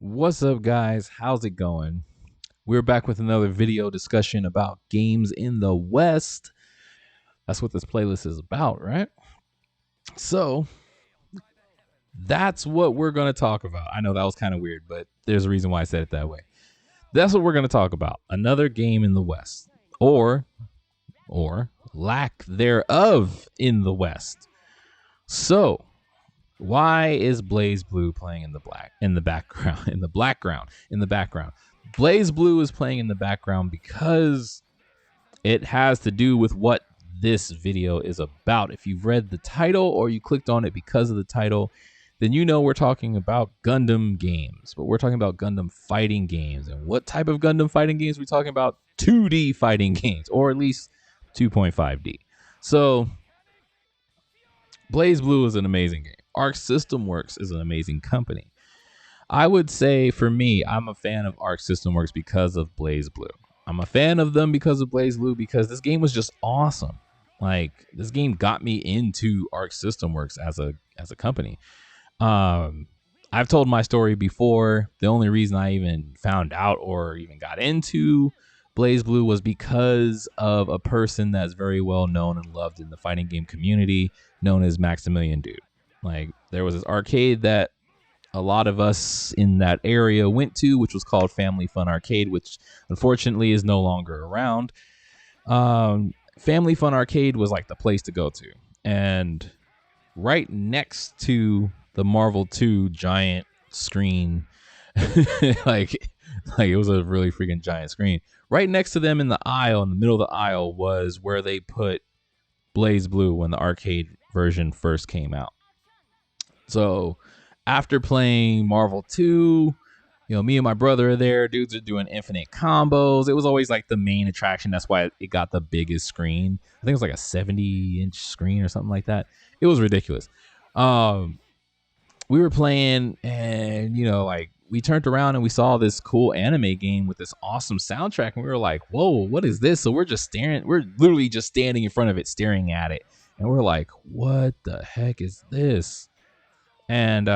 What's up, guys? How's it going? We're back with another video discussion about games in the West. That's what this playlist is about, right? So, that's what we're going to talk about. I know that was kind of weird, but there's a reason why I said it that way. That's what we're going to talk about. Another game in the West, or lack thereof in the West. So, why is Blaze Blue playing in the background? Blaze Blue is playing in the background because it has to do with what this video is about. If you've read the title or you clicked on it because of the title, then you know we're talking about Gundam games, but we're talking about Gundam fighting games. And what type of Gundam fighting games are we talking about? 2D fighting games, or at least 2.5D. So Blaze Blue is an amazing game. Arc System Works is an amazing company. I would say for me, I'm a fan of Arc System Works because of Blaze Blue. I'm a fan of them because of Blaze Blue because this game was just awesome. Like, this game got me into Arc System Works as a company. I've told my story before. The only reason I even found out or even got into Blaze Blue was because of a person that's very well known and loved in the fighting game community, known as Maximilian Dude. Like, there was this arcade that a lot of us in that area went to, which was called Family Fun Arcade, which unfortunately is no longer around. Family Fun Arcade was like the place to go to. And right next to the Marvel 2 giant screen, like it was a really freaking giant screen. Right next to them in the aisle, in the middle of the aisle, was where they put Blaze Blue when the arcade version first came out. So after playing Marvel 2, me and my brother are there. Dudes are doing infinite combos. It was always like the main attraction. That's why it got the biggest screen. I think it was like a 70-inch screen or something like that. It was ridiculous. We were playing, and we turned around and we saw this cool anime game with this awesome soundtrack, and we were like, whoa, what is this? So we're literally just standing in front of it, staring at it, and we're like, what the heck is this? And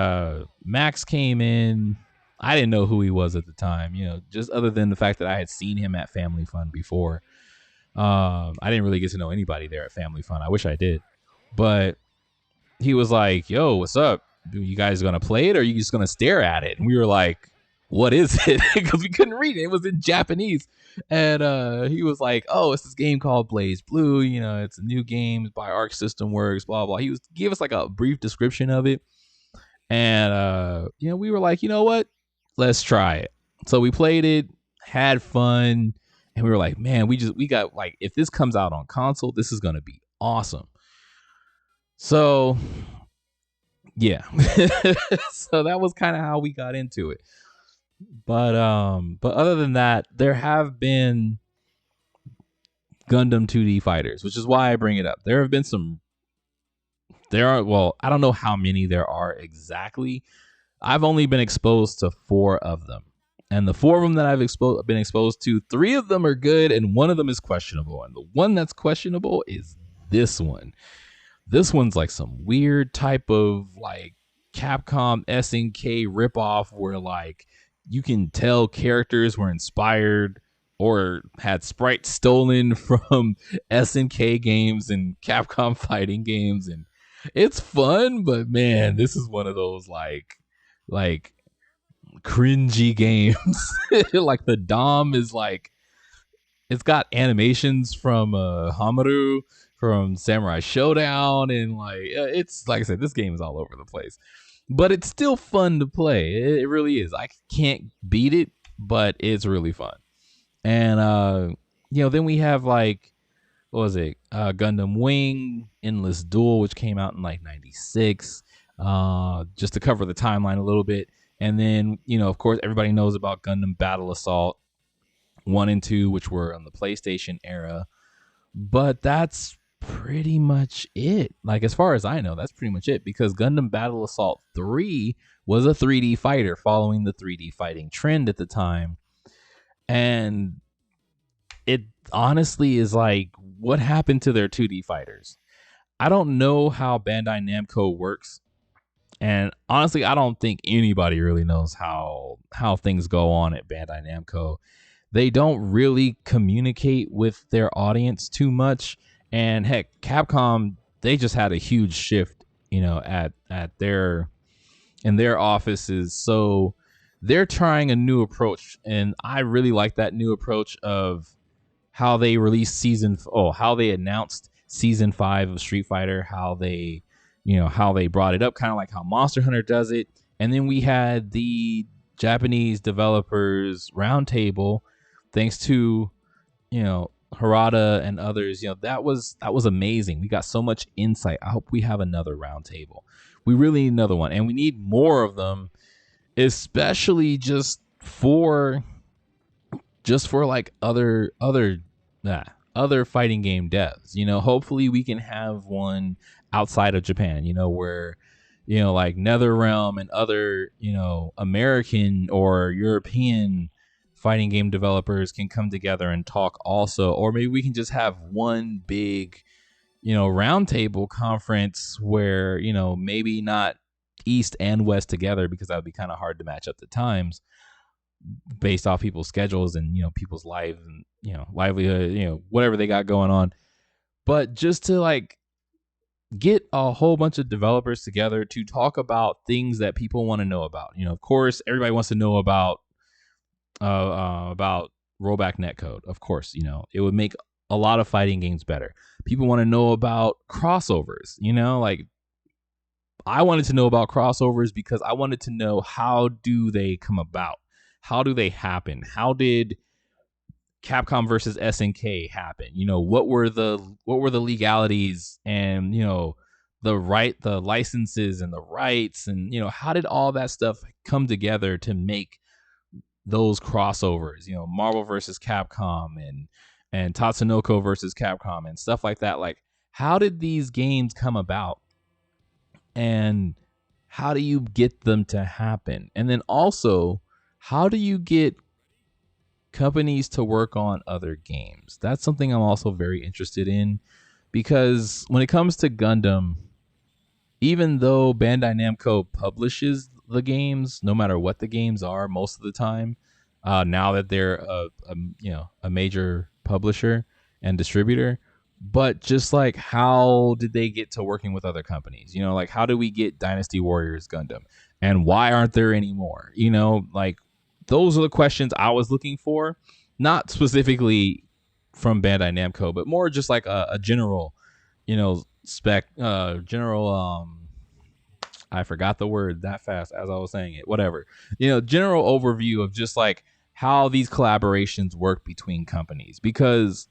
Max came in. I didn't know who he was at the time, just other than the fact that I had seen him at Family Fun before. I didn't really get to know anybody there at Family Fun. I wish I did. But he was like, yo, what's up? You guys going to play it, or are you just going to stare at it? And we were like, what is it? Because we couldn't read it. It was in Japanese. And he was like, oh, it's this game called Blaze Blue. It's a new game by Arc System Works, blah, blah. He gave us like a brief description of it. And we were like, you know what? Let's try it. So we played it, had fun, and we were like, man, we got, like, if this comes out on console, this is going to be awesome. So yeah. So that was kind of how we got into it. But other than that, there have been Gundam 2D fighters, which is why I bring it up. There are, I don't know how many there are exactly. I've only been exposed to 4 of them. And the 4 of them that I've been exposed to, 3 of them are good and 1 of them is questionable. And the one that's questionable is this one. This one's like some weird type of like Capcom SNK ripoff where like you can tell characters were inspired or had sprites stolen from SNK games and Capcom fighting games, and it's fun, but man, this is one of those like cringy games. Like the Dom is like, it's got animations from Hamaru from Samurai Showdown, and it's like I said, this game is all over the place, but it's still fun to play. It really is. I can't beat it, but it's really fun. And then we have like, what was it? Gundam Wing Endless Duel, which came out in like '96. Just to cover the timeline a little bit, and then of course everybody knows about Gundam Battle Assault 1 and 2, which were on the PlayStation era. But that's pretty much it. Like, as far as I know, that's pretty much it, because Gundam Battle Assault 3 was a 3D fighter following the 3D fighting trend at the time. And it honestly is like, what happened to their 2D fighters? I don't know how Bandai Namco works. And honestly, I don't think anybody really knows how things go on at Bandai Namco. They don't really communicate with their audience too much. And heck, Capcom, they just had a huge shift, at their in their offices. So they're trying a new approach, and I really like that new approach of how they released how they announced season 5 of Street Fighter, how they brought it up, kind of like how Monster Hunter does it. And then we had the Japanese developers roundtable, thanks to, Harada and others. That was amazing. We got so much insight. I hope we have another roundtable. We really need another one, and we need more of them, especially just for like other fighting game devs. Hopefully we can have one outside of Japan, where like NetherRealm and other, American or European fighting game developers can come together and talk also. Or maybe we can just have one big, roundtable conference where, maybe not East and West together, because that would be kind of hard to match up the times based off people's schedules and, people's lives and, livelihood, whatever they got going on. But just to like get a whole bunch of developers together to talk about things that people want to know about. Of course, everybody wants to know about rollback netcode. Of course, it would make a lot of fighting games better. People want to know about crossovers. Like, I wanted to know about crossovers because I wanted to know, how do they come about? How do they happen? How did Capcom versus SNK happen? What were the legalities and, the licenses and the rights, and, how did all that stuff come together to make those crossovers? Marvel versus Capcom and Tatsunoko versus Capcom and stuff like that. Like, how did these games come about? And how do you get them to happen? And then also, how do you get companies to work on other games? That's something I'm also very interested in, because when it comes to Gundam, even though Bandai Namco publishes the games, no matter what the games are, most of the time, now that they're a major publisher and distributor. But just like, how did they get to working with other companies? Like, how do we get Dynasty Warriors Gundam, and why aren't there any more? Like, those are the questions I was looking for, not specifically from Bandai Namco, but more just like a general, I forgot the word that fast as I was saying it. Whatever. General overview of just like how these collaborations work between companies, because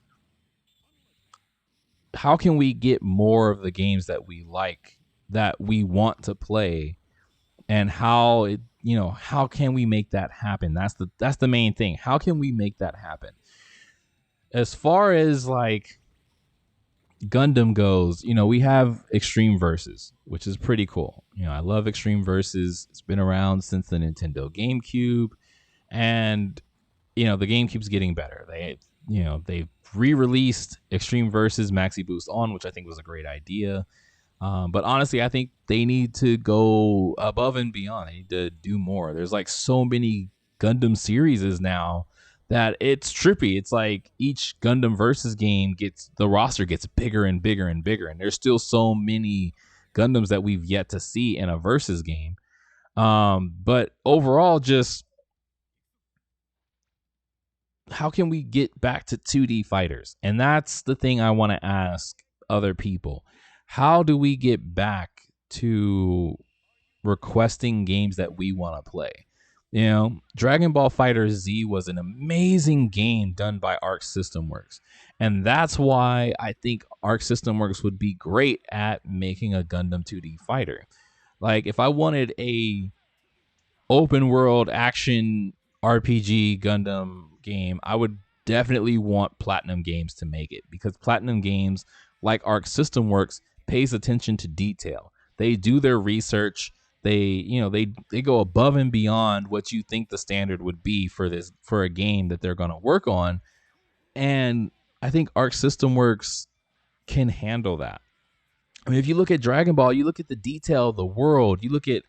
how can we get more of the games that we like, that we want to play, and how can we make that happen? That's the main thing. How can we make that happen? As far as like Gundam goes, we have Extreme Versus, which is pretty cool. I love Extreme Versus. It's been around since the Nintendo GameCube, and the game keeps getting better. They've re-released Extreme Versus Maxi Boost On, which I think was a great idea. But honestly, I think they need to go above and beyond. They need to do more. There's like so many Gundam series now that it's trippy. It's like each Gundam versus game the roster gets bigger and bigger and bigger, and there's still so many Gundams that we've yet to see in a versus game. But overall, just how can we get back to 2D fighters? And that's the thing I want to ask other people. How do we get back to requesting games that we want to play? Dragon Ball Fighter Z was an amazing game done by Arc System Works. And that's why I think Arc System Works would be great at making a Gundam 2D fighter. Like, if I wanted a open world action RPG Gundam game, I would definitely want Platinum Games to make it, because Platinum Games, like Arc System Works, pays attention to detail. They do their research. They go above and beyond what you think the standard would be for a game that they're going to work on. And I think Arc System Works can handle that. I mean, if you look at Dragon Ball, you look at the detail of the world, you look at,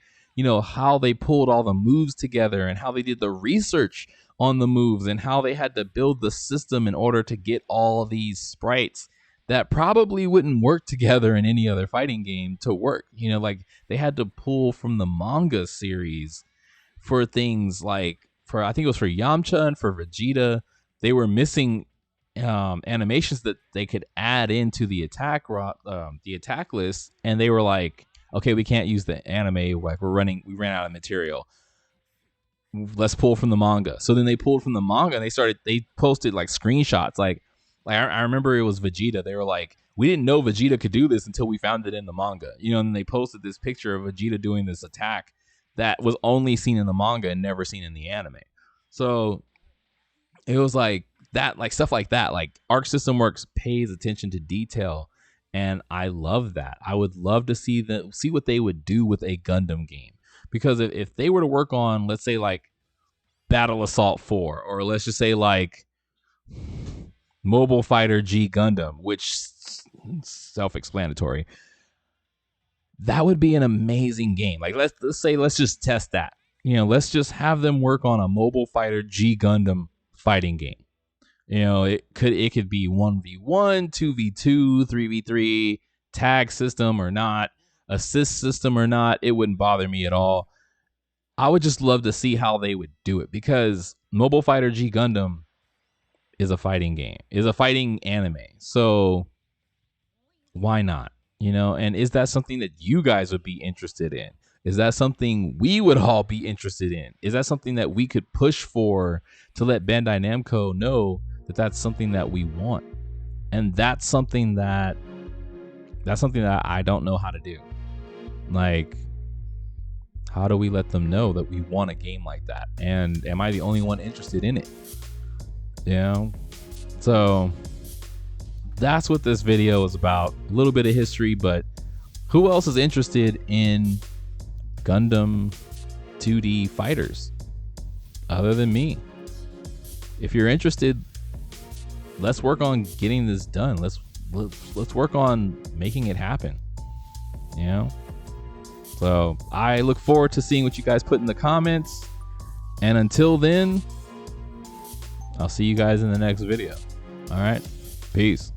how they pulled all the moves together and how they did the research on the moves and how they had to build the system in order to get all of these sprites that probably wouldn't work together in any other fighting game to work. Like they had to pull from the manga series for things like, I think it was for Yamcha and for Vegeta. They were missing animations that they could add into the attack list, and they were like, okay, we can't use the anime, like we ran out of material, let's pull from the manga. So then they pulled from the manga and they posted like screenshots, like I remember it was Vegeta. They were like, we didn't know Vegeta could do this until we found it in the manga, and they posted this picture of Vegeta doing this attack that was only seen in the manga and never seen in the anime. So it was like that, like stuff like that. Like Arc System Works pays attention to detail, and I love that. I would love to see what they would do with a Gundam game, because if they were to work on, let's say like Battle Assault 4, or let's just say like Mobile Fighter G Gundam, which self-explanatory, that would be an amazing game. Like let's just test that. Let's just have them work on a Mobile Fighter G Gundam fighting game. It could be 1v1, 2v2, 3v3, tag system or not, assist system or not. It wouldn't bother me at all. I would just love to see how they would do it, because Mobile Fighter G Gundam is a fighting game, is a fighting anime. So why not? And is that something that you guys would be interested in? Is that something we would all be interested in? Is that something that we could push for to let Bandai Namco know that that's something that we want? And that's something that I don't know how to do. Like, how do we let them know that we want a game like that? And am I the only one interested in it? So that's what this video is about. A little bit of history, but who else is interested in Gundam 2D fighters other than me? If you're interested, let's work on getting this done. Let's work on making it happen. So I look forward to seeing what you guys put in the comments, and until then, I'll see you guys in the next video. All right, peace.